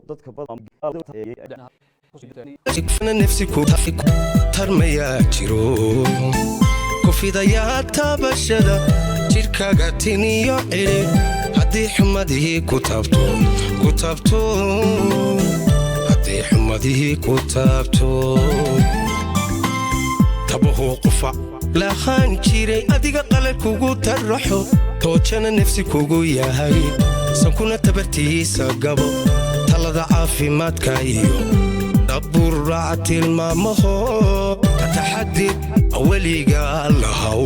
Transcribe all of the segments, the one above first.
dadka badan نفسي ترمي جيرو كفيدا يا تبشدا جيركا غاتيني يو إلي هدي حمدي كتابتو هدي حمدي كتابتو تبوه قفا لا خان جيري أديك قلب كوكو ترحو توجنا نفسي كوكو يا هاي سنكونا تبرتي ساقبو تلدا عافي ماتكايو برعت المامهو تتحدي أولي قال لهو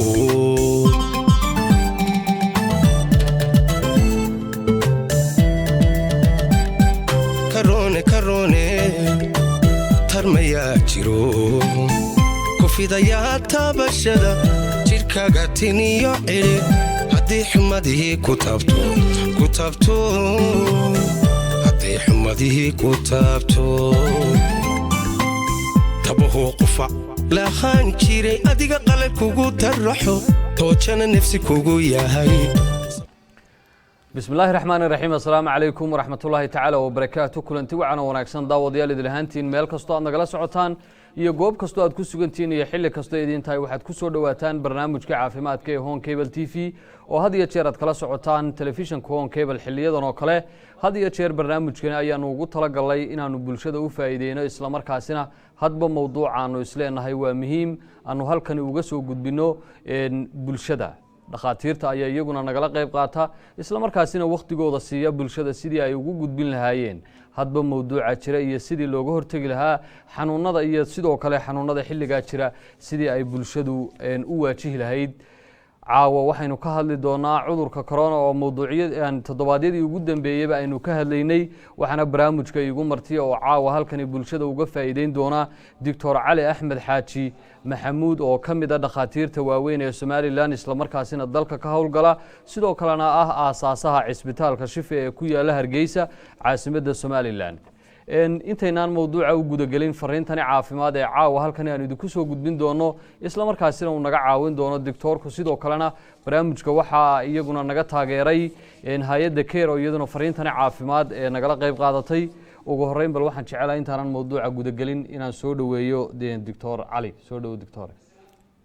كروني ترميا جيرو كفيدا يا تبشدا جيركا غاتيني يو إلي هدي حمدي كتابتو هدي حمدي كتابتو تبوه قفا لا خان جيري أديك قلب كوكو ترحو توجنا نفسي كوكو يا هاي بسم الله الرحمن الرحيم السلام عليكم ورحمة الله تعالى وبركاته كلنتي وعنا وناكسن داوديال idilhaantiin meel kasto aad nagala socotaan iyo goob kasto aad ku sugantiin iyo xilli kasto idin tahay waxaad ku soo dhawaataan barnaamijka caafimaadka ee Home Cable TV oo had iyo jeer aad kala socotaan telefishinka Home Cable xilliyadan oo kale had iyo jeer barnaamijkan ayaan ugu talagalay inaanu bulshada u faa'iideeyno isla markaasina hadba mowduucaanu isleenahay waa muhiim aanu halkan uga soo gudbino bulshada dhaqaatiirta ayaa iyaguna nagala qayb qaata isla markaasina waqtigooda siiya bulshada sidii ay ugu gudbin lahaayeen hadba mowduuca jira iyo sidii looga hortagi lahaa xanuunada iyo sidoo kale xanuunada xilliga jira sidii ay bulshadu u waajihi lahayd caawa waxaynu ka hadli doonaa cudurka corona oo mowduucyada toddobaadyadii ugu dambeeyay aynu ka hadlaynay waxana barnaamijka igu martiya oo caawa halkan bulshada uga faa'iideyn doona Dr. Cali Axmed Xaaji Maxamuud oo kamid ah dhaqaatiirta waaweyn ee Soomaaliland isla markaasina dalka ka howlgala sidoo kalena ah aasaasaha cisbitaalka Shifa ee ku yaala Hargeysa caasimadda Soomaaliland intaynaan mowduuca u gudagelin fariintani caafimaad ee caawa halkan aan idinku soo gudbin doono isla markaasina uu naga caawin doono doctorku sidoo kalena barnaamijka waxa iyaguna naga taageeray hay'adda Care oo iyaduna fariintani caafimaad ee nagala qayb qaadatay ugu horeyn bal waxaan jecelahay intaan mowduuca gudagelin inaan soo dhaweeyo Dr. Cali soo dhawo Dr.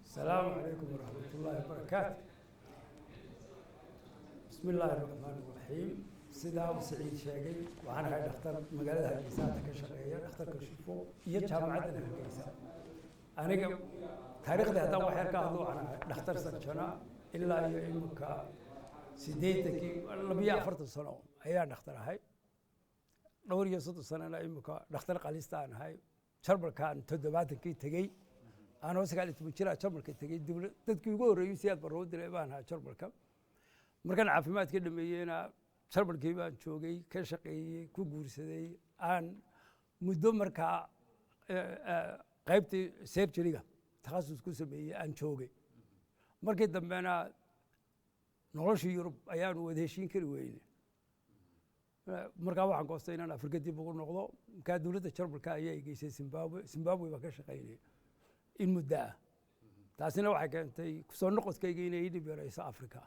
السلام عليكم ورحمة الله وبركاته بسم الله الرحمن الرحيم سيدا وسعيد شاقي وأنا هاي دكتور مقالة هالجيسات كشرعية دكتور كشفو يجامعة هالجيسات أنا تاريخ ده هذا واحد كهذا أنا دكتور سنجنا إلا يمك سيدتك اللي بيعفرت السنة هي دكتور هاي دور يسوت السنة لا يمك دكتور قاليستان هاي شرب كان تدباتك تجي أنا وسألت تبشر شرب كتجي تذكروا رئيسيات برود الإبان ها شرب كم مركان عافيمات كده مينا شرب الكيبان شوقي كشقي كوجورسدي أن مدوم مركا قيبتي سير شريكة تخصص كوسبي أن شوقي مركز دمنا نورش يوروب أيام ودهشين كرويني مركا واحد قصتين أنا أفريقيا بقول نقطة كدولة شرب الكاية يجي زيمبابوي بكشقيني المدة تاسنا واحد كنتي كسر نقص كيجينا يدي برئيس أفريقيا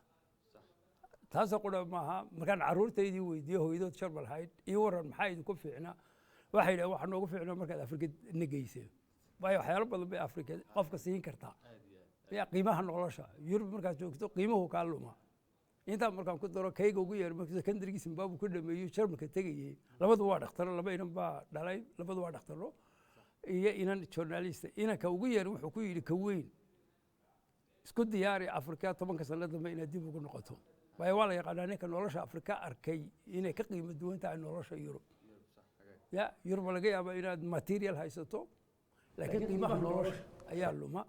تاس أقول معها مكان عرور تيجي ويديه هو يدو تشرب الحيد يورن محايد كفعنا واحد نوقف عنا مركز أفريقيا نجيسه بايو حيار بدو بأفريقيا قف كسين كرتا يا قيمة هنقولشة يورب مركز جوكتو قيمة هو كلامه أنت مركز كنت ترى كي جوجي مركز كندري زيمبابوي كل ما يشرب مركز تيجي لبض واحد اختار لبض ينبا دلاي لبض واحد اختاره إيه إن الجورناليست إن كوجي يروح كوي كوين سكوت دياري أفريقيا طبعا كسنة ما يندي بقول نقطهم بايوالا يقالاني كان نورش أفريقيا أركي إن كقيمة دوين تاع نورش يوروب يا يوروب لقي أبا إن ماتيريال هايستو لكن قيمة نورش أيالو ما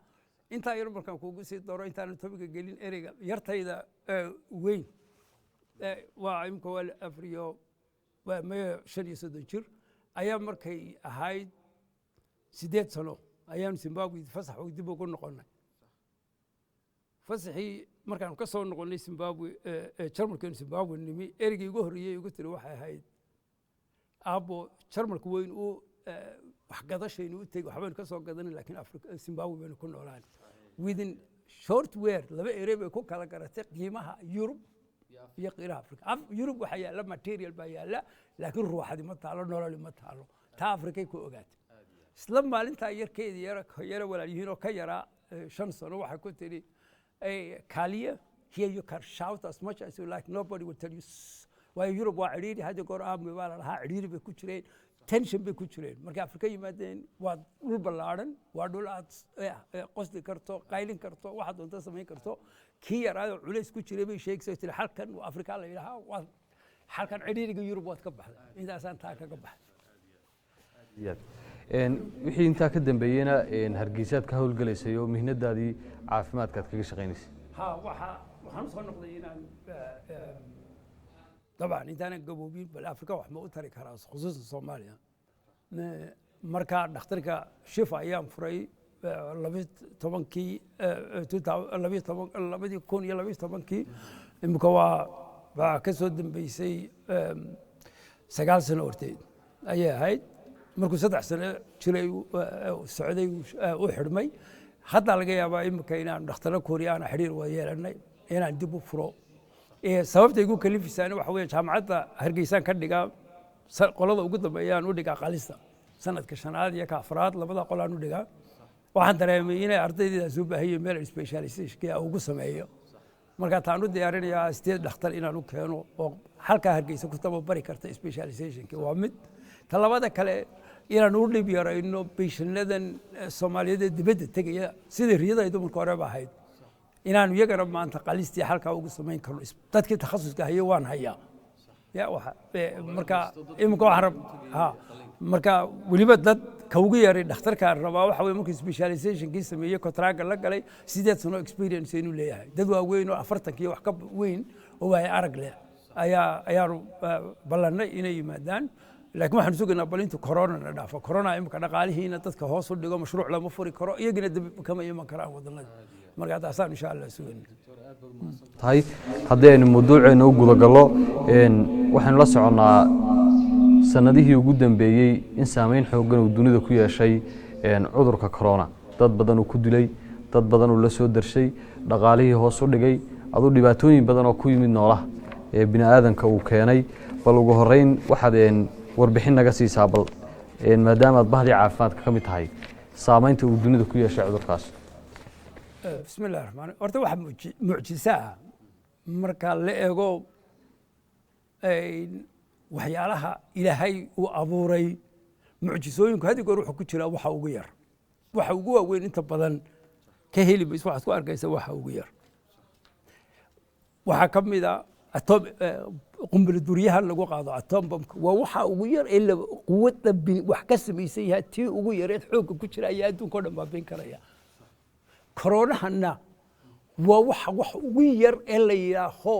أنت يوروب كان كوجي سيد دورة أنت أنا تبي قليل إرجع يرتاي إذا وين وعم كوال أفريقيا وما شني سدنشر أيام مركي هاي سيدات سنة أيام زيمبابوي فسح ويدبوا كل نقلنا فسحي مركان كسر نقلنا زيمبابوي شرم كان زيمبابوي النمي إرجع يجوهريه يقول له واحد هاي أبو شرم الكوين أو حقدا شيء نوتي وحبنا كسر قدرنا لكن أفريقيا زيمبابوي بنكون نولان within short wear لبى إيربي كوك على كرتة قيمها يوروب iyo qiiraha afrika yurub waxaa yaalla material baa yaalla laakiin ruuxadi ma taalo nololi ma taalo taa afrikay ku ogaatay isla maalintaa yarkeedii yara walaalyihiin oo ka yaraa 5 sano waxay ku tiri kaaliya here you can shout as much as you like nobody will tell you waayo yurub waa cidhiiri hadda goor aami baa la lahaa cidhiiri bay ku jireen tension bay ku jireen markay afrika yimaadeen waa dhul ballaadhan waa dhul aad qosdi karto qaylin karto waxaad doonta samayn karto kii yaraayoo culays ku jiray bay sheegaysaa tiri halkan afrika la yidhahaa waa halkan cidhiiriga yurub waad ka baxday intaasaan taa kaga baxday wixii intaa ka dambeeyeyna hargeysaad ka howlgalaysay oo mihnadaadii caafimaadkaad kaga shaqaynaysay waxaan usoo noqday inaan dabcan intaanan gaboobin bal afrika wax ma u tari karaa khusuusan soomaaliya markaa dhakhtarka shifa ayaan furay 2012 imika waa ka soo dambeysay 9 sano horteed ayay ahayd markuu 3 sano jiray socday u xidhmay hadda laga yaabaa imika inaan dhakhtaro kooriyaana xidhiir waa yeelanay inaan dib u furo sababta igu kalifisaana waxa weeye jaamacadda hargeysaan ka dhigaa qolada ugu dambeeyaan u dhigaa qalista sanadka 5aad iyo ka 4aad labada qolaan u dhigaa waxaan dareemay inay ardaydeedaas u baahiyeen meel specialization ugu sameeyo marka taan u diyaarinayaa 8 dhakhtar inaan u keeno oo halka hargeysa ku tababari karta specializationka waa mid talabada kale inaan u dhib yarayno patientnadan Soomaaliyeed dibadda tagaya sida riyadaydu marka hore ahayd inaan iyagana maanta qalistii halka ugu sameyn karno dadkii takhasuska hayo waan hayaa ya waxa marka imika waxaan marka waliba dad ka ugu yaray dhakhtarka rabaa waxa weeye markii specialization kii sameeyay contract la galay 8 sano experience inuu leeyahay dad waa weyn oo 40 iyo wax ka weyn oo way arag leh ayaa ballanay inay yimaadaan laakiin waxaan sugaynaa balinta corona na dhaafo corona imika dhaqaalihiina dadka hoos u dhigo mashruuc lama furi karo iyagina dib kama iman karaan wadanada marka taasaan insha Allah sugaynaa tahay haddii aynu mawduuceena u guda gallo waxaanu la soconnaa sanadihii ugu dambeeyey in saameyn xooggan uu dunida ku yeeshay cudurka corona dad badan uu ku dilay dad badan uu la soo darshay dhaqaalihii hoos u dhigay aduu dhibaatooyin badan oo ku yimid noolaha bini aadanka uu keenay bal ugu horeyn waxaad warbixin naga siisaa bal maadaama aad bahdii caafimaadka ka mid tahay saameynta uu dunida ku yeeshay cudurkaas بسم الله الرحمن الرحيم horta waxa mucjiso marka la eego waxyaalaha ilaahay uu abuuray mucjisooyinku hadii goor wuxuu ku jira waxa ugu yar waxa ugu weyn inta badan ka heli mayso waxaad ku arkaysaa waxa ugu yar waxa ka mid ah atom qumbul duriyaha lagu qaado atom bomb waa waxa ugu yar ee quwadda wax ka sameeyay yahay tii ugu yareed xoog ku jira ayaa adduunka oo dhan baabin karaya koronahana waa wax ugu yar ee la yiraaho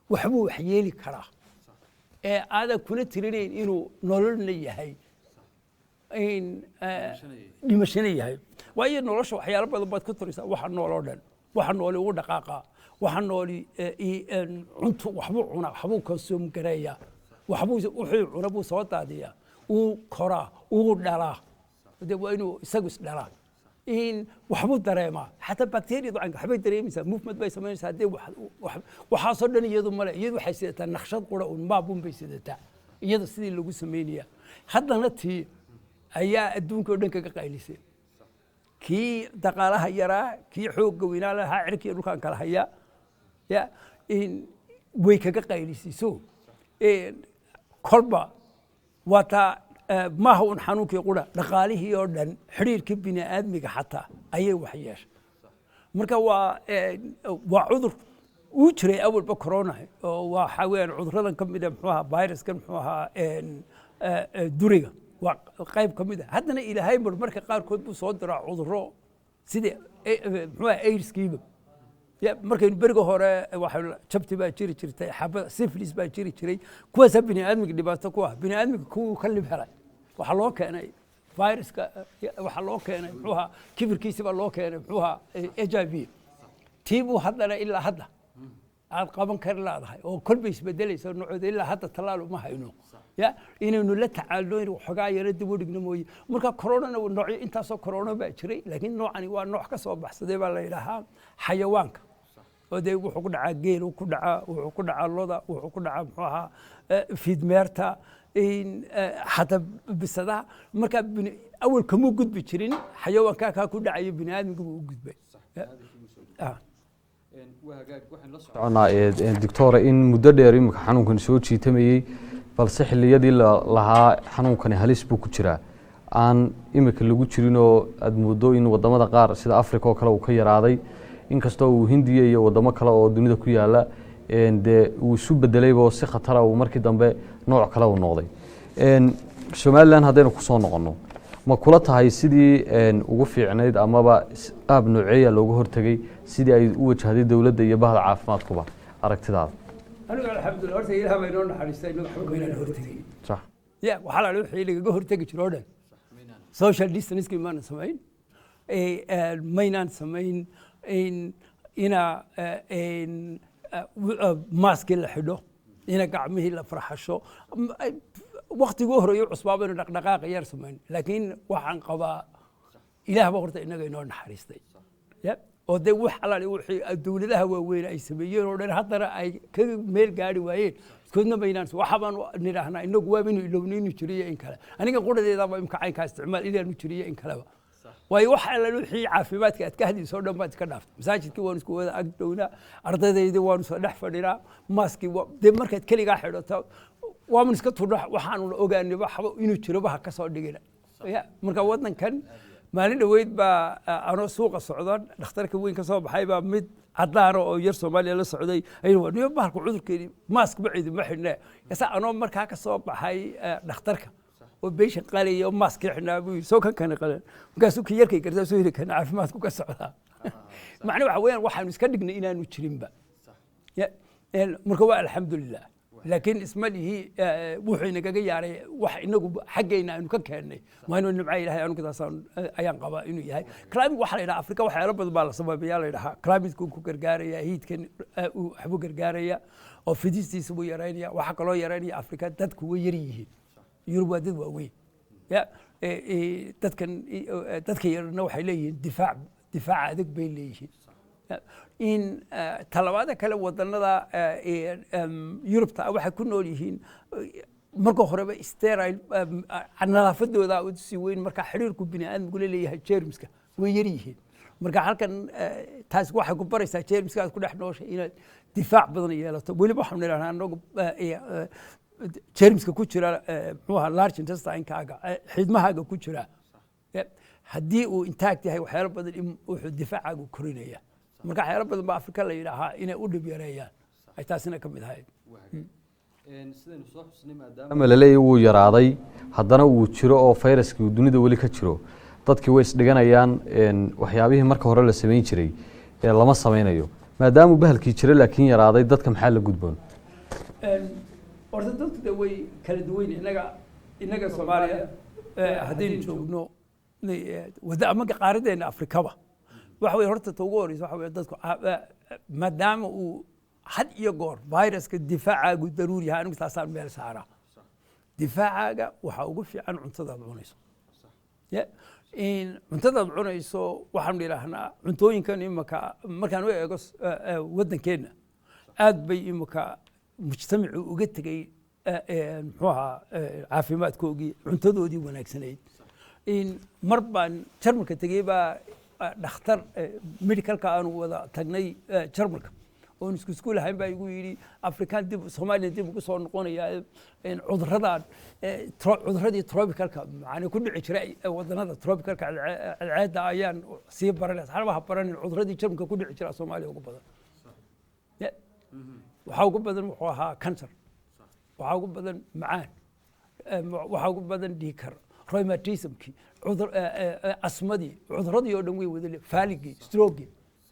waxbuu wax yeeli karaa ee aada kula tirinayn inuu nololna yahay in dhimashana yahay waayo nolosha waxyaalo badan baad ku tiraysaa waxa nooloo dhan waxa nooli ugu dhaqaaqa waxa nooli cunto waxbuu cunaa waxbuu consume gareeyaa waxbuu wuxuu cunaa buu soo daadiyaa uu koraa uu dhalaa waa inuu isagu is dhalaa in waxbuu dareemaa xataa bakteeriyadu waxbay dareemaysaa movement bay samaynaysaa haddii waxaasoo dhan iyadu male iyadu waxay sidataa naqshad qura un maabun bay sidataa iyada sidii lagu samaynayaa haddana tii ayaa adduunka oo dhan kaga qaylisay kii dhaqaalaha yaraa kii xoogga weynaa lahaa cirkiiyo dhulkaan kala hayaa ya in way kaga qaylisay so kolba waa taa maaha un xanuunkii qura dhaqaalihii oo dhan xiriirkii bini aadmiga xataa ayay wax yeeshay marka waa cudur uu jiray awalba corona oo waxa weeyaan cuduradan ka mid ah muxuu ahaa viruskan muxuu ahaa duriga waa qayb ka mid ah haddana ilaahay marmarka qaarkood buu soo diraa cuduro sidii muxuu ahaa aidskiiba markaynu beriga hore jabti baa jiri jirtay xabada syphilis baa jiri jiray kuwaasaa bini aadmiga dhibaato ku ah bini aadmiga kuwuu ka lib helay waxaa loo keenay viruska waxaa loo keenay muxuu ahaa kibirkiisi baa loo keenay muxuu ahaa HIV tii buu haddana ilaa hadda aad qaban kari laadahay oo kolbay isbedelaysa nooceeda ilaa hadda tallaal uma hayno ya inaynu la tacaalno in waxoogaa yara dib u dhigno mooye marka coronana noocyo intaasoo corona baa jiray laakiin noocani waa nooc ka soo baxsaday baa la yidhaahaa xayawaanka oo dee wuxuu ku dhacaa geel wuxuu ku dhacaa loda wuxuu ku dhacaa muxuu ahaa fiidmeerta xataa bisadaha markaa awal kamuu gudbi jirin xayawaankaa kaa ku dhacayo bini aadamka buu u gudbay doctora in muddo dheer imika xanuunkan soo jiitamayey balse xilliyadii lahaa xanuunkani halis buu ku jiraa aan imika lagu jirinoo aad muddo in wadamada qaar sida africa oo kale uu ka yaraaday inkastoo uu hindiya iyo wadamo kale oo dunida ku yaala dee uu isu bedelaybo si khatara uu markii dambe nooc kale uu noqday somalilan haddaynu kusoo noqonno ma kula tahay sidii ugu fiicnayd amaba qaab nooceeya looga hortegey sidii ay u wajahday dowladda iyo bahda caafimaadkuba aragtidaada aniga alxamdulillah horta ilaah baa inoo naxariistay inaga waxba maynaan hortegin ya waxaa la wixii lagaga hortegi jiro o dhan social distancekii maanan samayn maynaan samayn ina maaskii la xidho ina gacmihii la farxasho waktiguu horeeyo cusbaaba inu dhaqdhaqaaqa yar samayn laakiin waxaan qabaa ilaah baa horta inaga inoo naxariistay oo dee wax alaali wixii dowladaha waaweyn ay sameeyeen oo dhan haddana ay ka meel gaari waayeen iskoodna maynaan waxabaan nidhaahnaa inagu waaba inu ilowna inuu jiriyo in kale aniga quradeedaba imka caynkaa isticmaal inaanu jiriyo in kaleba waayo wax alaali wixii caafimaadka aad ka hadlayso o dhan baad iska dhaaftay masaajidkii waanu isku wada ag dhownaa ardaydaydii waanu soo dhex fadhinaa maaskii dee markaad keligaa xidhato waaman iska tudho waxaanu ogaanay waxba inuu jiroba ha ka soo dhigina marka waddankan maalin dhoweyd baa anoo suuqa socda dhakhtarka weyn ka soo baxay baa mid caddaana oo yar soomaaliya la socday niyo bahalka cudurkeedii maask ma ciidima xidhnee yasa anoo markaa ka soo baxay dhakhtarka oo beeshan qalaya oo maaskii xidhnaa buu soo kan kana qalan markaasuu ka yarkay gartaa soo heli kana caafimaadku ka socdaa macna waxa weeyaan waxaanu iska dhignay inaanu jirinba marka waa alxamdulilah laakiin isma lihi wuxuu inagaga yaaray wax inagu xaggayna aynu ka keennay waanu nimca ilahay anugadaasaan ayaan qabaa inuu yahay climate waxaa la yidhaha afrika waxyaalo badan baa la sababayaa la yidhahaa climateku ku gargaaraya hiidkan waxbuu gargaaraya oo fidistiisa buu yaraynaya waxaa kaloo yaraynaya afrika dadku way yar yihiin yurub waa dad waaweyn dadka yarna waxay leeyihiin difaaca adag bay leeyihiin in talabaada kale wadanada yurubta waxay ku nool yihiin marka horeba sterile nadaafadooda si weyn marka xiriirku bini aadamku la leeyahay jeermiska way yar yihiin marka halkan taas waxay ku baraysaa jeermiska aad ku dhex nooshay inaad difaac badan yeelato weliba waxaanu nidhahnaa anagu jeermiska ku jira muxuu ahaa large intestinekaaga xidmahaaga ku jira haddii uu intact yahay waxyaalo badan wuxuu difaacaagu korinaya marka waxyaalo badan baa afrika la yidhaahaa inay u dhib yareeyaan ay taasina ka mid ahayd sidaynu soo xusnay maadaama la leeyahay wuu yaraaday haddana uu jiro oo fayraskii uu dunida weli ka jiro dadkii way isdhiganayaan waxyaabihii marka hore la samayn jiray lama samaynayo maadaamuu bahalkii jiro laakiin yaraaday dadka maxaa la gudboon horta dadku de way kala duwan inaga soomaaliya haddaynu joogno ama qaaradeenna afrikaba waxa wey horta ta ugu horeysa waxa wey dadku maadaama uu had iyo goor viruska difaacaagu daruuri yahay anigu taasaan meel saaraa difaacaaga waxaa ugu fiican cuntadaad cunayso cuntadaad cunayso waxaanu idhaahnaa cuntooyinkan imaka markaan u eego waddankeenna aad bay imaka mujtamacu uga tegey muxuu ahaa caafimaadkoogii cuntadoodii wanaagsanayd mar baan jarmalka tegey baa dhakhtar medicalka aanu wada tagnay jarmalka oon isku lahayn baa igu yidhi afrikaan dib soomaaliya dib ugu soo noqonaya cuduradii tropicalka macnaa ku dhici jiray wadanada tropicalka cadceedda ayaan sii baranay asxaabaha baranin cuduradii jarmalka ku dhici jiraa soomaaliya ugu badan waxaa ugu badan wuxuu ahaa cancer waxaa ugu badan macaan waxaa ugu badan dhiikar rheumatismkii asmadii cuduradii oo dhan way wada faaligii strogii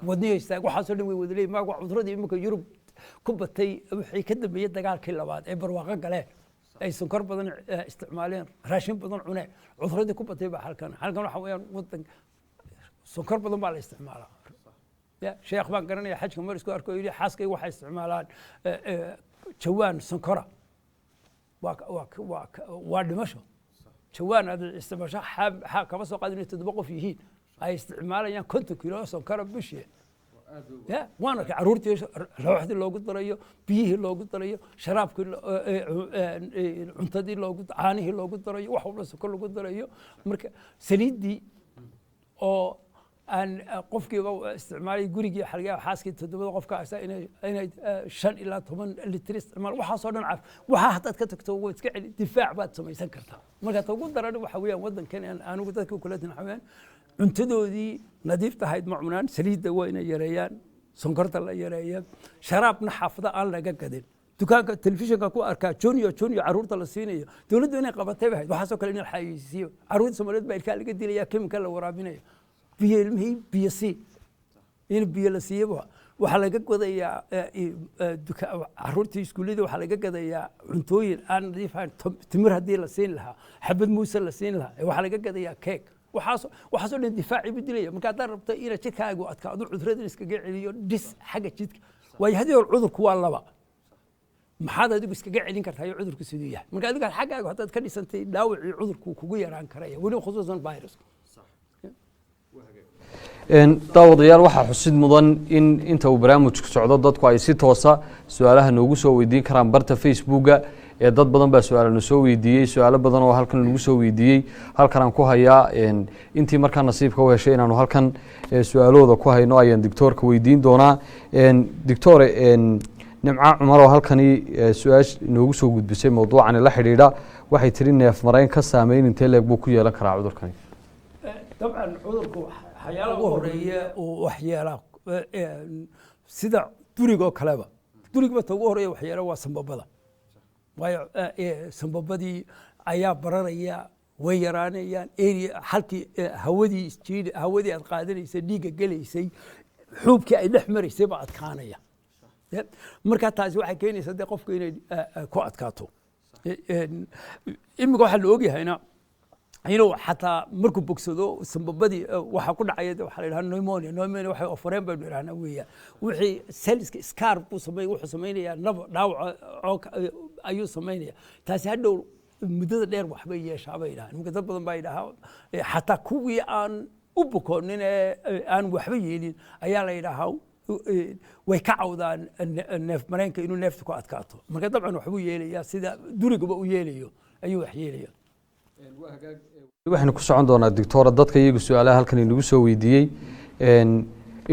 wadniyo istaag waxaasoo dhan way wada leeyihin maaga cuduradii imika yurub ku batay wixii ka dambeeyey dagaalkii labaad ee barwaaqo galeen ay sonkor badan isticmaaleen raashin badan cuneen cuduradii ku batay baa halkan waxa weeyaan wadan sonkor badan baa la isticmaalaa sheekh baan garanaya xajka mar isku arko yidhi xaaskayga waxay isticmaalaan jawaan sonkora waa dhimasho jawaan aad isticmaasho kama soo qaadin 7 qof yihiin ay isticmaalayaan 50 kilo sonkora bishii وانا كعرورتي روحدي لوgu darayo biyihii loogu darayo sharaabkii cuntadii loogu caanihii loogu darayo wax walba sokor loogu darayo marka saliidii oo aan qofkiiba isticmaalay gurigii xalgaa xaaskii todobada qofkaas inay 5 ilaa 10 litir isticmaal waxa soo dhan waxa hadaad ka tagto way iska celi difaac baad samaysan kartaa marka ugu daran waxa weeyaan wadankan aanu dadka kula tinxameen cuntadoodii nadiif tahayd macmunaan saliidda waa inay yareeyaan sonkorta la yareeyaan sharaabna xaafada aan laga gadin dukaanka telefishinka ku arkaa junior caruurta la siinayo dawladdu inay qabatay bahayd waxa soo kale in xayisiyo caruurta Soomaaliyeed baa ilka laga dilaya chemical la waraabinayo biyo in biyo la siiyo waxa laga godayaa caruurtii iskuulada waxa laga gadayaa cuntooyin aan nadiif ahayn timir hadii la siin lahaa xabad muuse la siin lahaa waxa laga gadayaa cake waxaasoo dhan difaaci buu dilaya marka haddaad rabto inaad jidkaagu adkaado cudurada iskaga celiyo dhis xagga jidka waayo haddii hore cudurku waa laba maxaad adigu iskaga celin kartaa iyo cudurku siduu yahay marka adiga xaggaagu haddaad ka dhisantay dhaawacii cudurku kugu yaraan karaya weli khusuusan virus daawadayaal waxaa xusid mudan in inta uu barnaamijku socdo dadku ay si toosa su'aalaha noogu soo weydiin karaan barta Facebooka ee dad badan baa su'aalo soo weydiiyay su'aalo badan oo halkan lagu soo weydiiyay halkan aan ku hayaa intii markaa nasiibka u heshay inaanu halkan su'aalooda ku hayno ayaan doctorka weydiin doonaa doctor nimca Cumar oo halkani su'aash noogu soo gudbisay mowduucan la xiriira waxay tiri neef mareen ka saameyn intee leeg buu ku yeelan karaa cudurkani طبعا cudurku waxyaalo ugu horeeya oo waxyaalo sida durigoo kaleba durigba ugu horeeya waxyaalo waa sanbabada waayo sanbabadii ayaa bararaya way yaraanayaan halkii hawadii aad qaadanaysay dhiigga galaysay xuubkii ay dhex maraysay baa adkaanaya marka taasi waxay keenaysaa qofku inay ku adkaato imika waxa la ogyahay inuu xataa markuu bogsado sanbabadii waxa ku dhacay waxa la yiraahdaa pneumonia waxa ofareen baa yiraahdaa weeyaa wixii cellska scar buu wuxuu sameeyaa dhaawac ayuu sameeyaa taasi hadhow muddada dheer waxba yeeshaa bay yiraahdaan marka dad badan baa yiraahdaa xataa kuwii aan u bukoonin aan waxba yeelin ayaa la yiraahdaa way ka cawdaan neef mareenka inuu neeftu ku adkaato marka dabcan waxbuu yeelayaa sida durigaba u yeelayo ayuu wax yeelayaa waxaan ku socon doonaa doctor dadka iyagu su'aalaha halkan inagu soo weydiiyay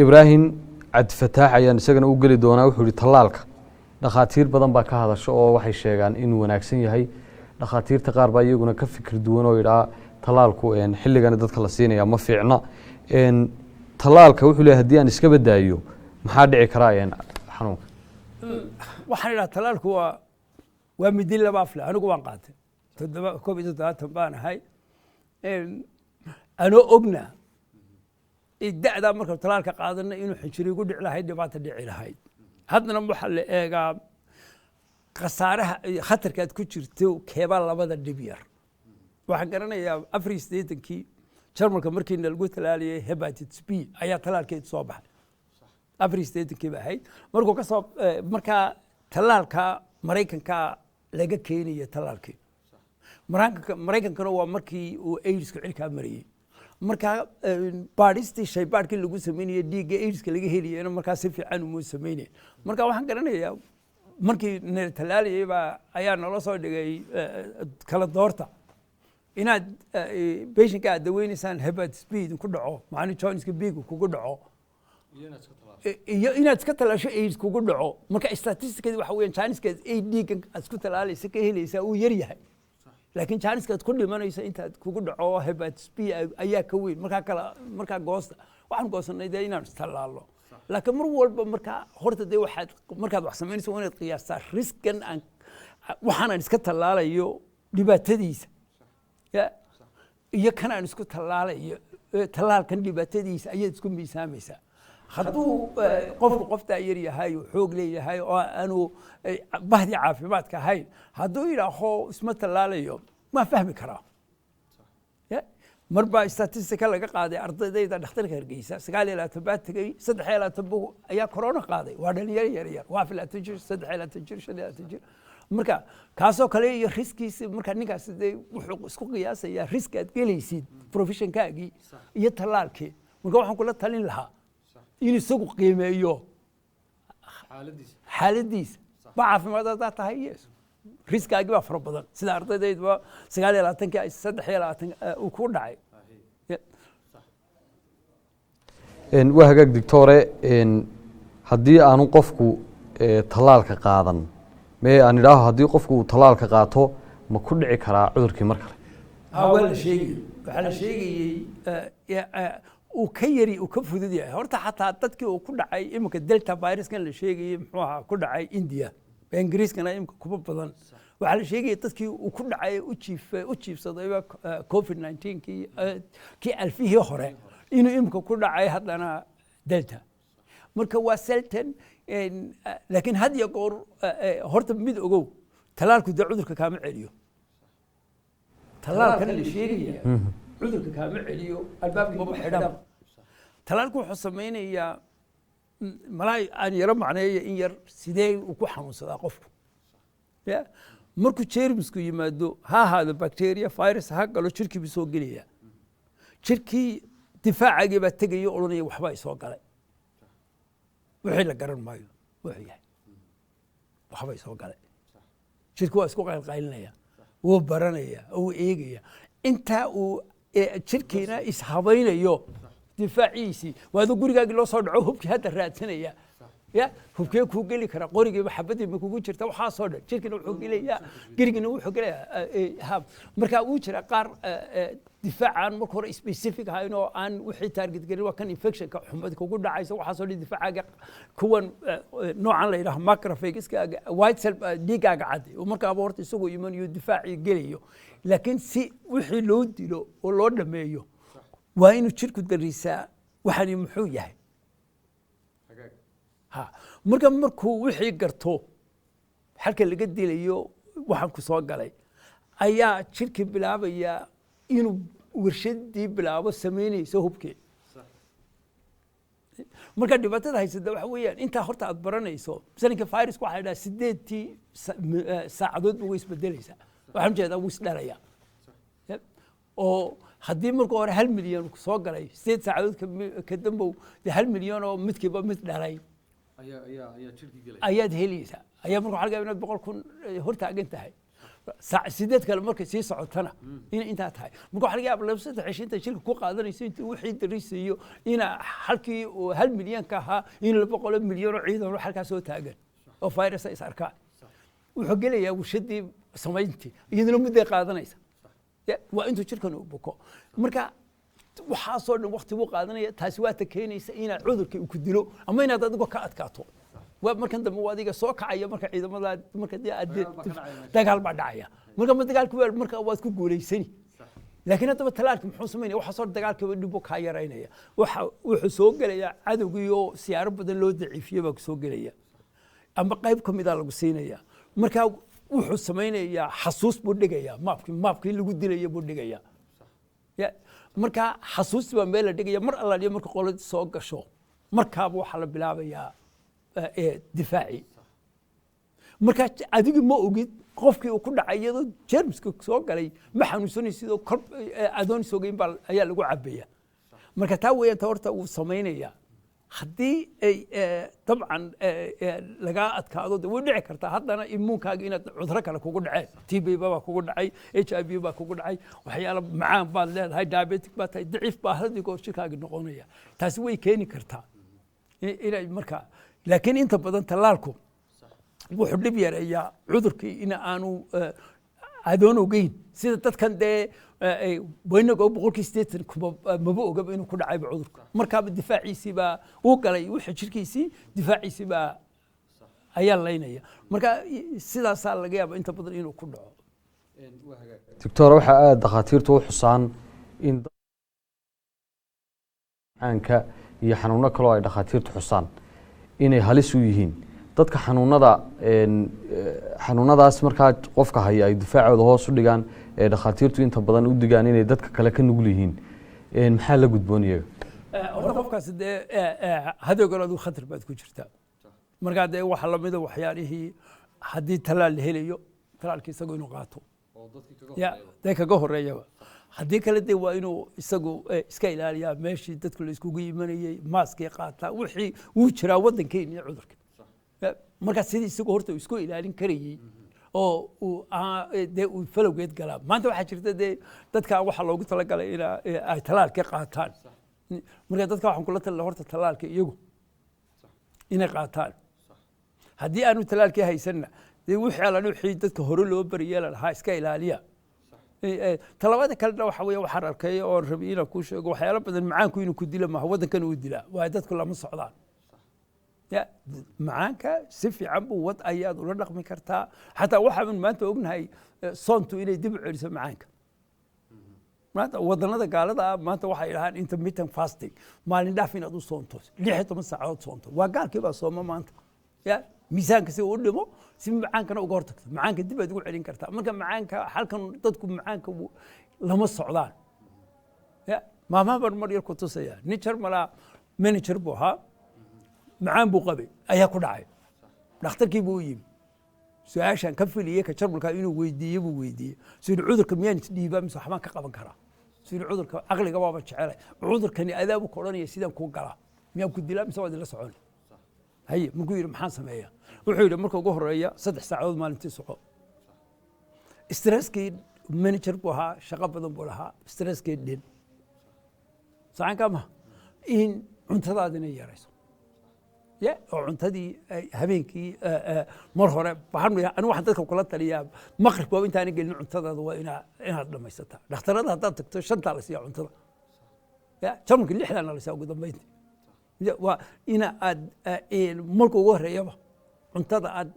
Ibrahim Cabdifataax ayaan isagana u gali doonaa wuxuu yiri talaalka dhakhaatiir badan baa ka hadasho oo waxay sheegaan inuu wanaagsan yahay dhakhaatiirta qaar baa iyaguna ka fikir duwan oo yiraahdo talaalku xilligan dadka la siinaya ma fiicna talaalka wuxuu leeyahay haddii aan iska badaayo maxaa dhici karaa xanuunka waxaan ilaa talaalku waa midil laba afle anigu waan qaatay COVID-19 baan ahay anoo ogna da'da marka talaalka qaadana inuu xinjiri ugu dhici lahayd dhibaato dhici lahayd haddana waxa la eegaa khasaaraha khatarkaad ku jirto keebaa labada dhib yar waxaan garanayaa Afrika 80kii Jarmalka markii lagu talaaliyay hepatitis B ayaa talaalkeed soo baxay Afrika 80kii baa ahayd markuu ka soo marka talaalka Mareykanka laga keenayo talaalkii Mareykankana waa markii uu AIDS-ka cilka mariyay marka baadhistii shaybaadhkii lagu sameeyay dhiigga AIDS-ka laga heliyay marka si fiican uu sameeyay marka waxaan garanayaa markii talaaliyay ayaa nala soo dhigay kala doorta inaad patientka aad daweynaysaan hepatitis B ku dhaco macni Johnska B kugu dhaco iyo inaad iska talaasho AIDS kugu dhaco marka statistically waxa weeyaan Johnska AIDS aad isku talaalaysa ka helaysa uu yar yahay laakiin Johnska aad ku dhimanaysa intaad kugu dhaco hepatitis B ayaa ka weyn marka goosta waxaan goosanay inaan talaalo laakiin mar walba marka horta waxaad markaad wax sameynayso inaad qiyaastaa riskan waxaan iska talaalayo dhibaatadiisa iyo kan aan isku talaalayo talaalkan dhibaatadiisa ayaad isku miisaamaysaa hadduu qofta yar yahay oo xoog leeyahay oo aanu bahdi caafimaadka ahayn hadduu yiraaho isma talaalayo ma fahmi karaa marba statistika laga qaaday ardayda dhakhtarka Hargeysa 9 baa tagay 3 ayaa corona qaaday waa dhalinyaro yar waa 3 jir marka kaasoo kale iyo riskiisa marka ninkaas wuxuu isku qiyaasayaa risk aad gelaysid professionkaagii iyo talaalkii marka waxaan kula talin lahaa in isagu qiimeeyo xaaladiisa ba caafimaad haddaad tahay yes riskaagi baa fara badan sida ardaydaydba 29 ay 23 uu ku dhacay waa hagaag doctore haddii aanu qofku talaalka qaadan mee aan idhaaho haddii qofku uu talaalka qaato ma ku dhici karaa cudurkii mar kale waa la sheegay waxaa la sheegayey uu ka yari uu ka fudud yahay horta xataa dadkii uu ku dhacay iminka delta viruskan la sheegayey muxuu ahaa ku dhacay India ingiriiskana iminka kuba badan waxaa la sheegayay dadkii uu ku dhacay u jiifsadayba covid-19 kii alfihii hore inuu iminka ku dhacay haddana delta marka waa selten laakiin had iyo goor horta mid ogow talaalku dee cudurka kaama celiyo talaalkan la sheegaya cudurka kaama celiyo albaabka maba xidhan talaalku wuxuu samaynayaa malaa aan yaro macneeya in yar sidee uu ku xanuunsadaa qofku markuu jeermisku yimaado ha ahaado bacteria virus ha galo jirkii buu soo gelaya jirkii difaacagii baa tegayo odhanaya waxbaa isoo galay wixii la garan maayo wuxuu yahay waxbaa isoo galay jirki waa isku qaylqaylinaya wuu baranaya wuu eegaya intaa uu jirkiina ishabaynayo difaaciisii waaduu gurigaagii loo soo dhaco hubkii hadda raadsanaya ya hubkee kuu geli karaa qorigiiba xabadii ma kugu jirta waxaasoo dhan jirkina wuxuu gelayaa gerigina wuxuu gelayaa marka uu jira qaar difaacan marka hore specific ahayn oo aan wixii target gelin waa kan infectionka xumad kugu dhacaysa waxaasoo dhan difaacaga kuwan noocan la yidhaha macrophageska white cell dhiigaaga cadde oo markaaba horta isagoo imanayo difaacii gelayo laakiin si wixii loo dilo oo loo dhameeyo waa inuu jirku dariisaa waxani muxuu yahay marka markuu wixii garto halka laga dilayo waxaan ku soo galay ayaa jirkii bilaabaya inuu warshadii bilaabo samaynayso hubkii marka dhibaatada haysata waxa weeyaan intaa horta aad baranayso sanadka virus waxa la yidhaha 8 saacadood buu isbedelaysaa waxaan jeedaa wuu isdhalaya oo haddii marka hore 1 milyan soo galay 8 saacadood ka dambow 1 milyan oo midkiiba mid dhalay ayaad helaysaa ayaa marka waxaa laga yaabaa inaad 100,000 hortaagan tahay sideed kale markay sii socotana intaa tahay marka waxaa laga yaabaa 2-3 shilka ku qaadanayso inta wixii darisayo ina halkii 1 milyan ka ahaa in 200 milyan oo ciidan oo halkaas soo taagan oo virus is arkaa wuxuu gelayaa warshadii samayntii iyaduna muddo qaadanaysa waa intuu jirkan u buko marka waxaasoo dhan waqti buu qaadanaya taasi waa ta keenaysa inaad cudurkii ku dilo ama inaad adigu ka adkaato waa markan dambe waa adiga soo kacaya marka ciidamada marka dagaal baa dhacaya marka dagaalku marka waad ku guuleysani laakiin hadaba talaalka muxuu sameynaya waxa soo dagaalka dib u ka yareynaya wuxuu soo galaya cadowgii oo siyaaro badan loo daciifiyay baa soo galaya ama qayb kamid ah lagu siinaya marka wuxuu sameynayaa xasuus buu dhigaya maapkii lagu dilayo buu dhigaya marka xasuus baa meel la dhigaya mar alla iyo marka qolada soo gasho markaaba waxa la bilaabayaa difaaci marka adigu ma ogid qofkii uu ku dhacay iyadoo jeermiska soo galay ma xanuunsanaysid sidoo adoon soogeyn baa ayaa lagu cabaya marka taa weeyaan horta uu sameynaya haddii ay dabcan laga adkaado way dhici kartaa haddana immuunkaaga inaad cuduro kale kugu dhaceen TB baa kugu dhacay HIV baa kugu dhacay waxyaalo macaan baad leedahay diabetic baa tahay daciif baa haddii goor jirkaaga noqonaya taasi way keeni kartaa inay marka laakiin inta badan talaalku wuxuu dhib yareeyaa cudurkii in aanu adoon ogeyn sida dadkan dee waynaga 180 maba ogaba inuu ku dhacay cudurka markaaba difaaciisii baa uu galay wixii jirkiisii difaaciisii baa ayaa laynaya marka sidaas laga yaabaa inta badan inuu ku dhaco doctor waxa aad dhakhaatiirtu u xusaan in aanka iyo xanuuno kale oo ay dhakhaatiirtu xusaan inay halis u yihiin dadka xanuunadaas markaa qofka haya ay difaacooda hoos u dhigaan ee dhakhaatiirtu inta badan u digaan inay dadka kale ka nugul yihiin maxaa la gudboon iyaga qofkaas dee hadowgalaadu khatar baad ku jirtaa markaa dee waxa lamida waxyaalihii haddii talaal la helayo talaalka isagu inuu qaato ya dee kaga horeeyaba haddii kale dee waa inuu isagu iska ilaaliyaa meeshii dadku la iskugu imanayey maaskii qaataa wixii wuu jiraa waddankeena iyo cudurka markaa sidii isagu horta isku ilaalin karayey oo dee uu falowgeed galaa maanta waxaa jirta dee dadka waxaa loogu talagalay in ay talaalka qaataan marka dadka waxaan kula talina horta talaalka iyagu inay qaataan haddii aanu talaalkii haysanna dee wixii alla wixii dadka hore loo bariyeela lahaa iska ilaaliya talabaada kalena waxa weeye waxaan arkay oo rabi inaan kuu sheego waxyaalo badan macaanku inuu ku dila maaha waddankan uu dilaa waayo dadku lama socdaan macaanka si fiican buu wad ayaad ula dhaqmi kartaa xataa waxaan maanta ognahay soontu inay dib u celiso macaanka maanta wadannada gaalada ah maanta waxay dhahaan intermittent fasting maalin dhaaf inaad u soonto 16 saacadood soonto waa gaalkii baa sooma maanta miisaanka si uu u dhimo si macaankana uga hortagto macaanka dib aad ugu celin kartaa marka macaanka halkan dadku macaanka lama socdaan maamaa baan mar yar ku tusaya nin jarmalaa manager buu ahaa macaan buu qabay ayaa ku dhacay dhakhtarkii buu u yimi su-aashaan ka filiyey ka jarmalkaa inuu weydiiye buu weydiiyey sidii cudurka miyaan isdhiibaa mise waxbaan ka qaban karaa sidii cudurka caqliga baaba jecelay cudurkani adaabu ka odhanaya sidaan kuu galaa miyaan ku dilaa mise waad ila socon haye markuu yidhi maxaan sameeyaa wuxuu yidhi marka ugu horeeya 3 saacadood maalintii soco stresskii manager buu ahaa shaqo badan buu lahaa stresskii dhin sacanka ma in cuntadaadina yarayso oo cuntadii habeenkii mar hore anigu waxaan dadka kula taliyaa maqribka waa intaana gelin cuntadaada waa inaad dhamaysataa dhakhtarada haddaad tagto 5 la siiyaa cuntada jarmalka 6 la siiyaa ugu dambeyntii waa ina aad marka ugu horeeyaba cuntada aad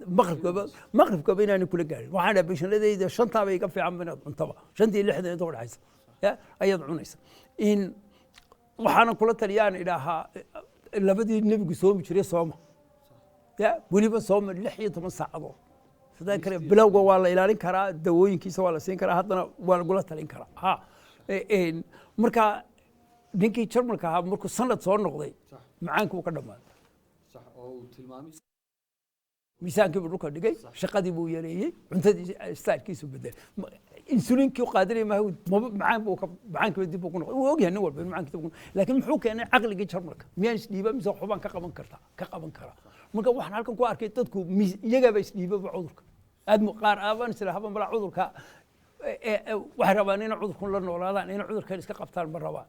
maqribkaba inaanay kula gaarin waxaan dhaha bishanadayda 5 bay iga fiican inaad cuntaba 5 iyo 6 inta udhaxaysa ayaad cunaysa waxaana kula taliyaan idhaahaa labadii nebigu soomi jiray sooma weliba sooma 16 saacadood sidoo kale bilowga waa la ilaalin karaa dawooyinkiisa waa la siin karaa haddana waa lagula talin karaa marka ninkii jarmalka ahaa markuu sanad soo noqday macaankii uu ka dhammaaday miisaankii buu dhulka dhigay shaqadii buu yareeyey cuntadii staalkiisu bedelay insuliinkii qaadanay macaankii dib uu ku noqday wuu ogyahay nin walba macaankii dib laakiin muxuu keenay caqligii jarmalka miyaan isdhiiba mise waxbaan ka qaban karaa marka waxaan halkan ku arkay dadku iyagaaba isdhiibaba cudurka qaar aabaan islahaba mala cudurka waxay rabaan inay cudurkun la noolaadaan inay cudurkan iska qabtaan ma rabaan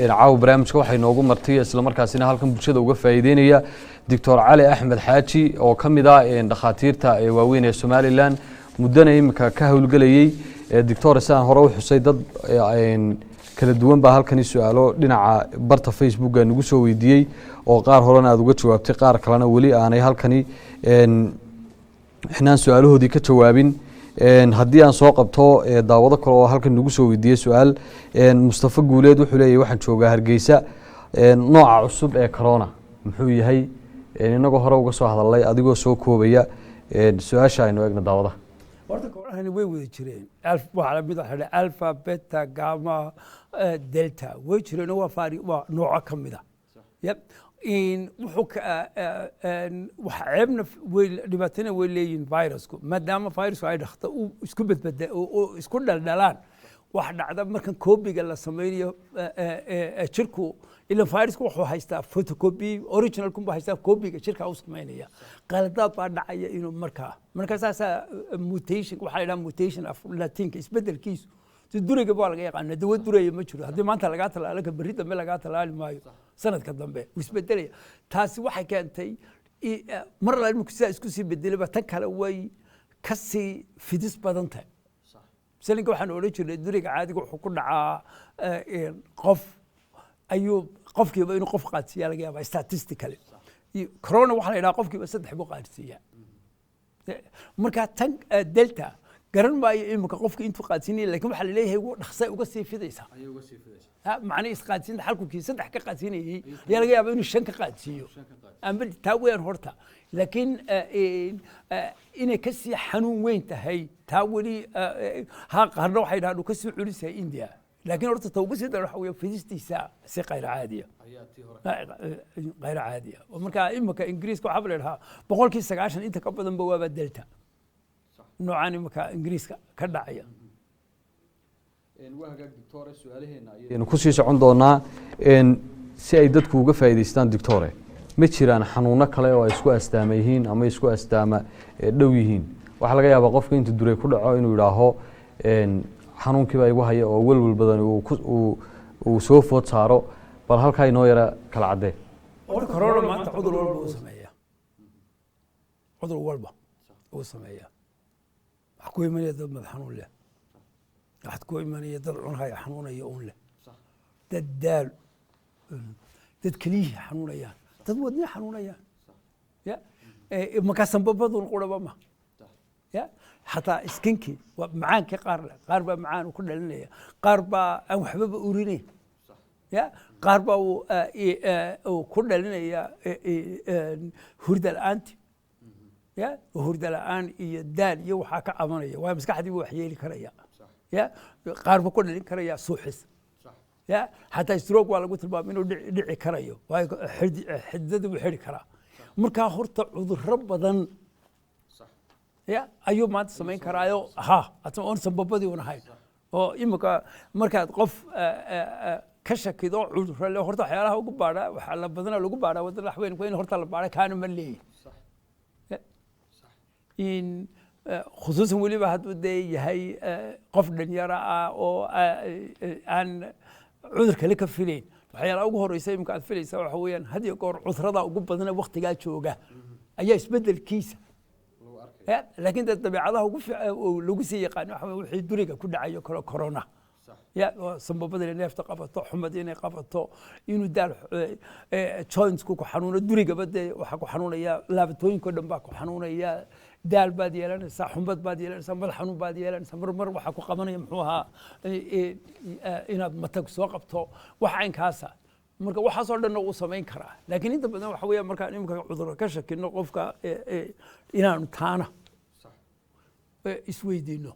caawa barnaamijka waxay noogu martay isla markaasina halkan bulshada uga faa'iideynaya doctor cali axmed xaaji oo ka mid ah dhakhaatiirta waaweyn ee somalilan muddana imika ka howlgelayey doctor sidaan hore u xusay dad kala duwan baa halkani su-aalo dhinaca barta facebooka nagu soo weydiiyey oo qaar horena aad uga jawaabtay qaar kalena weli aanay halkani xinaan su-aalahoodii ka jawaabin haddii aan soo qabto daawado kale oo halkan nagu soo weydiiyey su-aal mustafa guuleed wuxuu leeyahy waxaan joogaa hargeysa nooca cusub ee corona muxuu yahay inagoo hore uga soo hadalnay adigoo soo koobaya su-aasha aynu eegna daawada horta koorahani way wada jireen waxaa mid waxa alpha beta gamma delta way jireen waa nooco ka mid ah wuxuu wax ceebna dhibaatana way leeyihin virusku maadaama virusku ay dhakto isku badbada oo isku dhaldhalaan wax dhacda markan koobiga la samaynayo jirku ila virusku wuxuu haystaa photocopy originalku buu haystaa koobiga jirka uu samaynaya qaladaad baa dhacaya inuu markaa saasa mutation waxa la yidhaha mutation of latinka isbedelkiisu si duriga baa laga yaqaana dawo duraya ma jiro haddii maanta lagaa talaalo ka berri dambe lagaa talaali maayo sanadka dambe isbedelaya taasi waxay keentay mar la iminku sidaa isku sii bedelaba tan kale way ka sii fidis badan tahay salinka waxaan odhan jirnay duriga caadiga wuxuu ku dhacaa qof ayuu qofkiiba inuu qof qaadsiiyaa laga yaabaa statistically corona waxaa la yidhaha qofkiiba 3 buu qaadsiiyaa marka tan delta garan maayo imika qofka intuu qaadsiinaya laakiin waxaa la leeyahay wuu dhaqsay uga sii fidaysaa macnii isqaadsiinta halkukii 3 ka qaadsiinayay ayaa laga yaabaa inuu 5 ka qaadsiiyo ama taa weyn horta laakiin inay ka sii xanuun weyn tahay taa weli qaarna waxay dhahaan uu ka sii culisahay india laakiin horta tawbasi dara waxa weeye fidistiisa si qayr caadiya غير عادية ومركا إمك إنجليز كحبل لها بقول كي سجاشن أنت كبدن بوابة دلتا نوعان إمك إنجليز كداعية وهاجك دكتور سؤالهنا إنه كل شيء عندنا إن سيدتك وقف هيدستان دكتورة متشران حنونا كلا ويسقى استاميهين أما يسقى استام دويهين وحلا جاي بقف كين تدري كل عين وراها إن حنون كبا يوهي أول والبدن وسوف وتصارو bal halkaa inoo yara kala cadee horta corona maanta cudur walba uu sameeyaa cudur walba uu sameeyaa wax ku imanaya dad madax xanuun leh wax ku imanaya dad cunhaya xanuunaya uun leh dad daal dad keliya xanuunayaan dad wadne xanuunayaan ya markaa sanbabadun quraba ma ya xataa iskinkii waa macaankii qaar baa macaan ku dhalinaya qaar baa aan waxbaba urinayn يا قاربا وكل لنا هرد الآن يا هرد الآن يدال يوحى كأمانية وامسك حد يوحي لي كريا يا قاربا كل لنا كريا سوحس يا حتى يستروق ولا قلت الباب منه دعي كريا وهاي حدد وحري كرا مركا هرت عذر ربضا يا أيوب ما تسمين كرايو ها أتمنى سبب دي ونهاي أو إمك مركا قف كشكيدو عذر له هرت حيالها وقبارة وحلا بدنا لو قبارة ودنا حوين كوين هرت البارة كانوا ملي إن خصوصا ولي بعد بدي هاي قف دنيا أو عن عذر كلك فيلين وحيالها وجهه رئيسي مكان فيلين سواء حوين هذي يقول عذر هذا وقبضنا وقت جات شوقه أيه يسبدل كيس لكن الطبيعة الله وقف ولقسي يقان وحي دريقة كل عيو كورونا يا سبب بدل الناس تقفته حمدين قفته إنه دار تشاينز كوكو حنون دريقة بدي وحكو حنون يا لابتوين كلهم باكو حنون يا دال بادي لنا حمد بادي لنا سمر حنون بادي لنا سمر مر وحكو قمنا يمحوها إن متك سوقفته وحين كاسة marka waxa soo dhan uu sameyn karaa laakiin inta badan waxa weeye marka imka cudur ka shakino qofka inaan taana isweydiino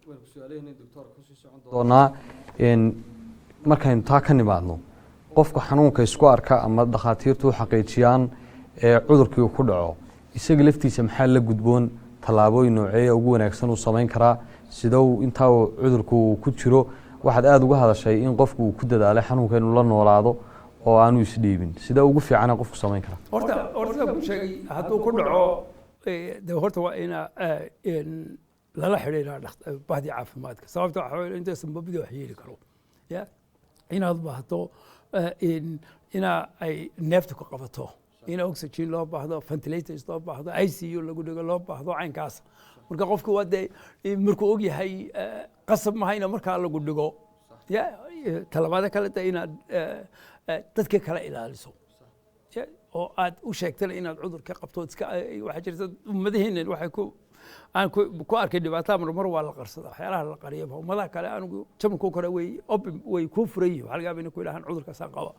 waan ku su'aaleynay doctor ku sii socon doona in markaan taa ka nimaadno qofka xanuunka isku arka ama dhakhaatiirtu xaqiijiyaan cudurkii uu ku dhaco isaga laftiisa maxaa la gudboon talaabooyin noocee ugu wanaagsan uu sameyn karaa sida uu inta cudurku ku jiro waxaad aad uga hadashay in qofku uu ku dadaalo xanuunka inuu la noolaado oo aanu isdhiibin sida ugu fiican qofku sameyn kara horta ku sheegay hadduu ku dhaco de horta waa in lala xiriiraa bahdii caafimaadka sababta waxa weeye inta sanbabida wax yeeli karo ya inaad baahato ina ay neefta ku qabato ina oxygen loo baahdo ventilators loo baahdo ICU lagu dhigo loo baahdo caynkaas marka qofku waa de markuu og yahay qasab ma hayna markaa lagu dhigo ya talabaada kale inaad dadka kala ilaaliso oo aad u sheegtay inaad cudur ka qabto iska waxa jirta ummadaheena waxay ku arkay dhibaato mar waa la qarsada waxyaalaha la qariyo ummadaha kale anigu jamalku kore way ku furayo waxa laga yaabaa inuu ku ilaahan cudurka san qaba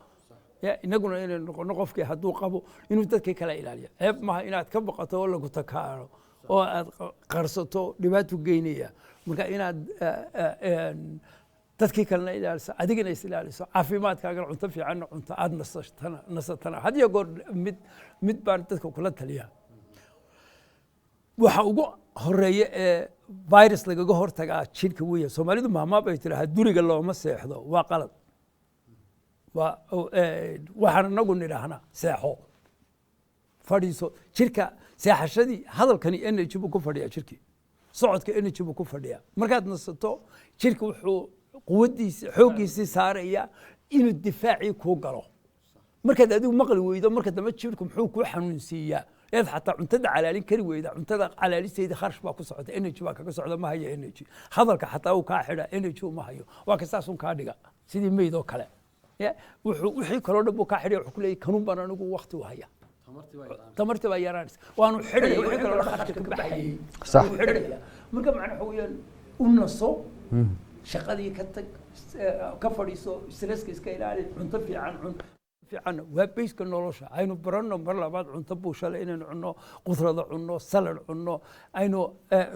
ya inaguna inaan noqono qofkii hadduu qabo inuu dadka kala ilaaliyo ceeb maaha inaad ka baqato oo lagu takaaro oo aad qarsato dhibaato geynaya marka inaad dadkii kalena ilaaliso adigana is ilaaliso caafimaadkaaga cunto fiican cunto aad nasatana hadiyo goor mid baan dadka kula taliya waxa ugu horeeya virus lagaga hortagaa jidhka weeye Soomaalidu maama bay tiraahdaa duriga looma seexdo waa qalad waxaan nagu nidhaahna seexo fadhiiso jidhka seexashadii hadalkani energy buu ku fadhiyaa jidhkii socodka energy buu ku fadhiyaa markaad nasato jidhka wuxuu quwadiisa xooggiisa saaraya inuu difaacii ku galo markaad adigu maqli weydo marka dambe jidhku muxuu ku xanuunsiiyaa eed xataa cuntada calaalin kari weyda cuntada calaaliseeda kharash baa ku socota energy baa kaga socda ma hayo energy hadalka xataa uu kaa xidha energy ma hayo waa ka saas kaa dhiga sidii meydoo kale wixii kaloo dhan buu kaa xidhay wuxuu ku leeyahay kanuun baan anigu waqti u haya tamartii baa yaraanaysa waanu xidhaya wixii kaloo kharashka ka baxayay sax marka macnaha waxa weeyaan u naso shaqadii ka tag ka fadhiiso stresska iska ilaali cunto fiican fiican waa bayska nolosha aynu baranno mar labaad cunto buushale inaynu cunno qudrada cunno salad cunno aynu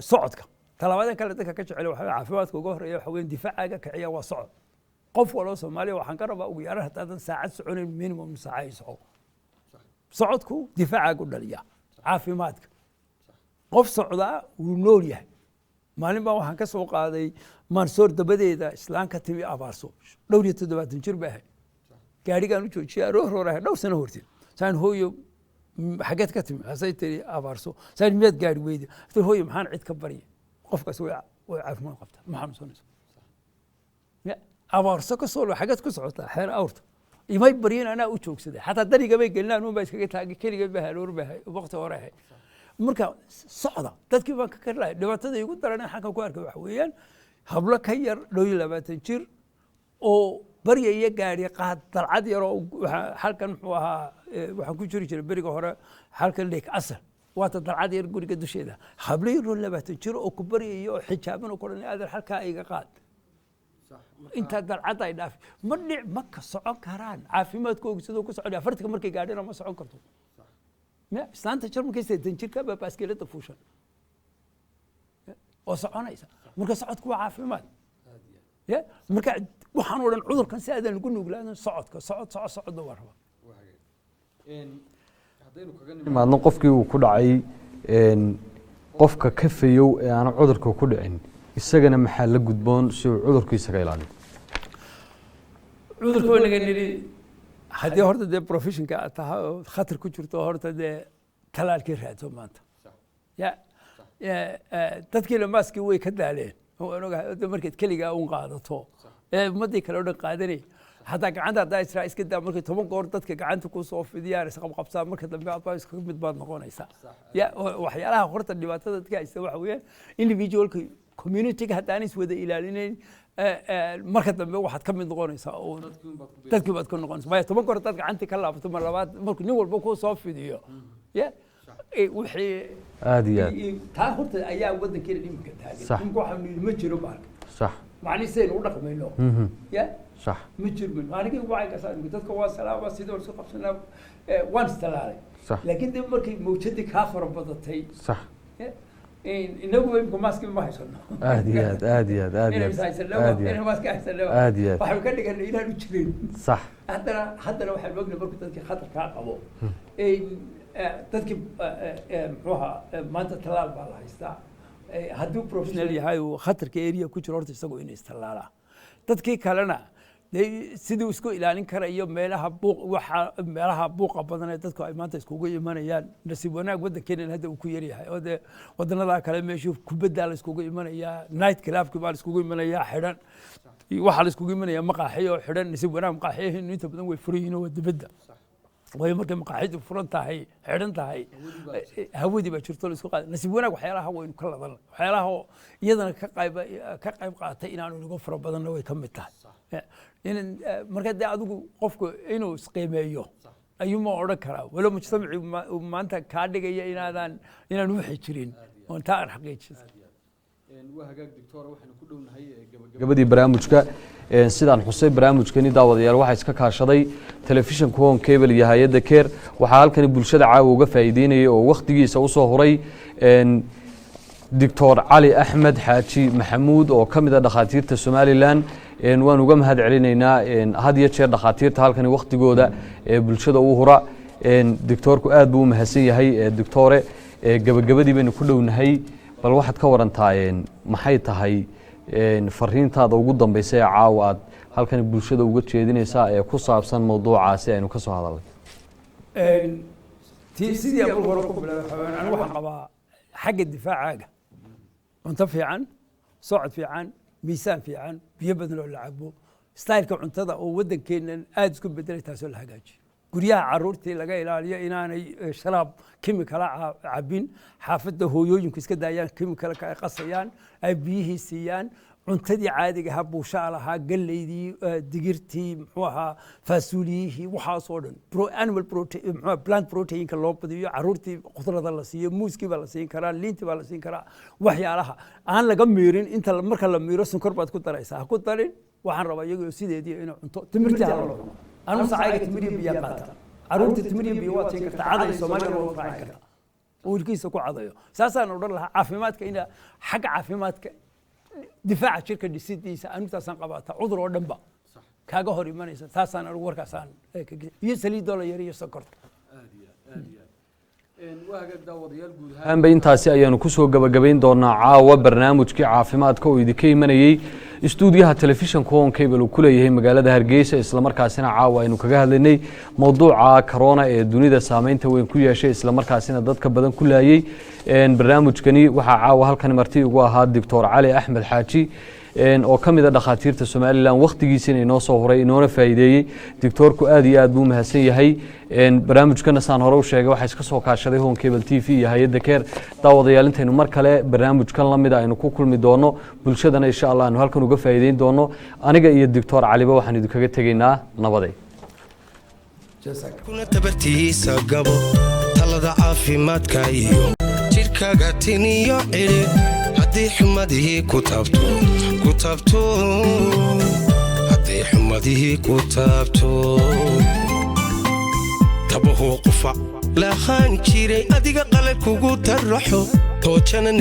socodka talabadan kale dadka ka jecel waxa caafimaadka ugu horeeya waxa weyn difaacaga kiciya waa socod qof walba Soomaaliya waxaan ka rabaa ugu yaraan haddii saacad soconin minimum saacad soco socodku difaacaga u dhaliya caafimaadka qof socda uu nool yahay maalin baa waxaan ka soo qaaday Mansoor dabadeeda islaanka timi abaarso dhowr iyo 70 jir baa gaarigaan u joojiyay roor dhowr sano hortiin saan hooyo xageed ka timi hasay tiri abaarso saan mid gaari weeyday hooyo maxaan cid ka bari qofkaas way caafimaad qabta maxaan soonayso ya abaarso ka soo xageed ku socota xeer awrta imay bariyeen ana u joogsaday hatta dariga bay gelinaan uu baa iskaga taagay kaliya baa haloor baa waqti hore ahay marka socda dadkii baan ka karlay dhibaatada igu daran xalka ku arkay wax weeyaan hablo ka yar 20 jir oo bariyay gaari qaad dalcad yar oo halkan muxuu ahaa waxaan ku jiri jiray bariga hore halkan leek asal waata dalcad yar guriga dusheeda hablo 20 jir oo ku bariyay oo xijaaban oo koran aadar halka iga qaad inta dalcad ay dhaaf ma dhic ma ka socon karaan caafimaadkooda sidoo ku socda afarta markay gaadhina ma socon karto ما استانت شرم كيسة تنشر كبا باسكيلة تفوشن وصعونيسا مركز صعد كوا عافيمات يا مركز وحنور العذر كان ساعدا نقول نقول أنا صعد دورها ما نقفك وكل عي قفك كفيو أنا عذرك وكل عين السجن محل جدبان شو عذرك يسقيلاني عذرك وين قال haddii horta dee professionka aad tahay oo khatar ku jirto horta dee talaalkii raadso maanta ya dadkiina maaskii way ka daaleen oo ogahay markaad keligaa uun qaadato ummadii kale oo dhan qaadanay hataa gacanta haddaa israa iska daa markay 10 goor dadka gacanta ku soo fidiyaan isqabqabsaa marka dambe aad iska mid baad noqonaysaa ya waxyaalaha horta dhibaatada dadka haysta waxa weeyaan individualka community-ga haddaan is wada ilaalinayn marka dambe waxaad ka mid noqonaysaa oo dadkii baad ka noqonaysaa ma 10 goor dad gacanta ka laabto mar labaad markuu nin walba ku soo fidiyo ya wixii aadiya taa horta ayaa wadankeena dhimka taagan in waxa ma jiro baa صح macniseen u dhaqmayno ya صح ma jiro aniga waxay ka saarin dadka waa salaama sidoo soo qabsanaa waan istalaalay laakiin dib markii mawjadi ka fara badatay صح inagu imku maaski ma haysano aadiyaad waxaan ka dhiganay inaan u jirin صح haddana waxaan ognay markuu dadkii khatar kaa qabo dadkii muxuu ahaa maanta talaal baa la haystaa hadduu professional yahay uu khatarka area ku jiro horta isagoo inay istalaalaa dadkii kalena sidii isku ilaalin karayo meelaha buuqa badan ee dadku ay maanta iskugu imanayaan nasiib wanaag wadankeena hadda uu ku yar yahay oo de wadanada kale meeshii kubadda la iskugu imanayaa night clubki baa la iskugu imanayaa xidhan waxa la iskugu imanayaa maqaaxiyo xidhan nasiib wanaag maqaaxiyaheenu inta badan way furan oo dibadda way markay maqaaxidu furan tahay xidhan tahay hawadii baa jirto la isku qaad nasiib wanaag waxyaalaha waynu ka ladan waxyaalaha iyadana ka qayb qaatay inaanu ugu fara badanna way ka mid tahay marka dee adigu qofku inuu isqiimeeyo ayuuma odhan karaa walo mujtamaci maanta kaa dhigaya inaan wixii jirin oon taa aan xaqiijisa waa hagaag doctor waxaanu ku dhownahay gabadii barnaamijka sidaan xusay barnaamijkani daawadayaal waxa iska kaashaday telefishinka home cable iyo hay'adda care waxa halkan bulshada caawa uga faa'iideynayay oo waqtigiisa u soo horay دكتور علي أحمد حاجي محمود أو كمدة دخاتير السوماليلان وان وجم هاد علينا هذه يشير دخاتير تهالكني وقت جودة بالشدة وهراء دكتور كأد بو مهسية هي دكتورة جبدي بين كله ونهي بالواحد كورن تاين محيطها هي فرين هذا وجودهم بيساع عواد هالكني بالشدة وجود شيء دين يساع قصة بسن موضوع عاسي إنه كسر هذا سيدي أبو غرقب أنا واحد قبا حق الدفاع عاجة أنت في عن صعد في عن ميسان في عن بيبذلوا اللعبوا ستايل كم عنتظر وودن كين أدز كم بدري تاسول الحاجات قريها عرورتي لقى إلى إن أنا شراب كيميكال عبين حافظه هو يمكن كذا يعني كيميكال قصيان أبيه سيان cuntadii caadiga ahaa buushalaha galeydii digirtii muxuu ahaa faasuuliyihii waxaasoo dhan animal protein plant proteinka loo badiyo caruurtii qudrada la siiyo muuskii baa la siin karaa liintii baa la siin karaa waxyaalaha aan laga miirin inta marka la miiro sonkor baad ku daraysaa ha ku darin waxaan rabaa iyagoo sideedii inay cunto timirtii halo anu sacayga timiriya biyo qaata caruurtii timiriya biyo waad siin kartaa caday Soomaaliya loo raacin kartaa wiilkiisa ku cadayo saasaan odhan lahaa caafimaadka ina xagga caafimaadka difaaca jirka dhisidiisa anintaasan qabaata cudur oo dhanba kaaga hor imanaysa taasaan anigu warkaasaan iyo saliidoo la yar iyo sokorta aanba intaasi ayaanu ku soo gabagabayn doonaa caawa barnaamijkii caafimaadka oo idinka imanayey istuudiyaha telefishanka Home Cable uu ku leeyahay magaalada Hargeysa isla markaasina caawa aynu kaga hadlaynay mowduuca corona ee dunida saameynta weyn ku yeeshay isla markaasina dadka badan ku laayay barnaamijkani waxa caawa halkan marti ugu ahaa Dr. Cali Axmed Xaaji oo kamid ah dhakhaatiirta Soomaaliland waqtigiisina inoo soo horay inoona faa'iideeyay doctorku aad iyo aad buu mahadsan yahay barnaamijkana saan hore u sheegay waxa iska soo kaashaday Home Cable TV iyo hay'adda Care daawadayaal intaynu mar kale barnaamijkan la mid ah aynu ku kulmi doono bulshadana insha Allah aanu halkan uga faa'iideyn doono aniga iyo Dr. Caliba waxaan idinkaga tegaynaa nabaday kuna tabartiisa gabo talada caafimaadka iyo jirkaaga tiniyo cili haddii xumadii ku taabto haddii xumadii ku taabto tabahu qufac lahaan jiray adiga qalad kugu taraxo toojana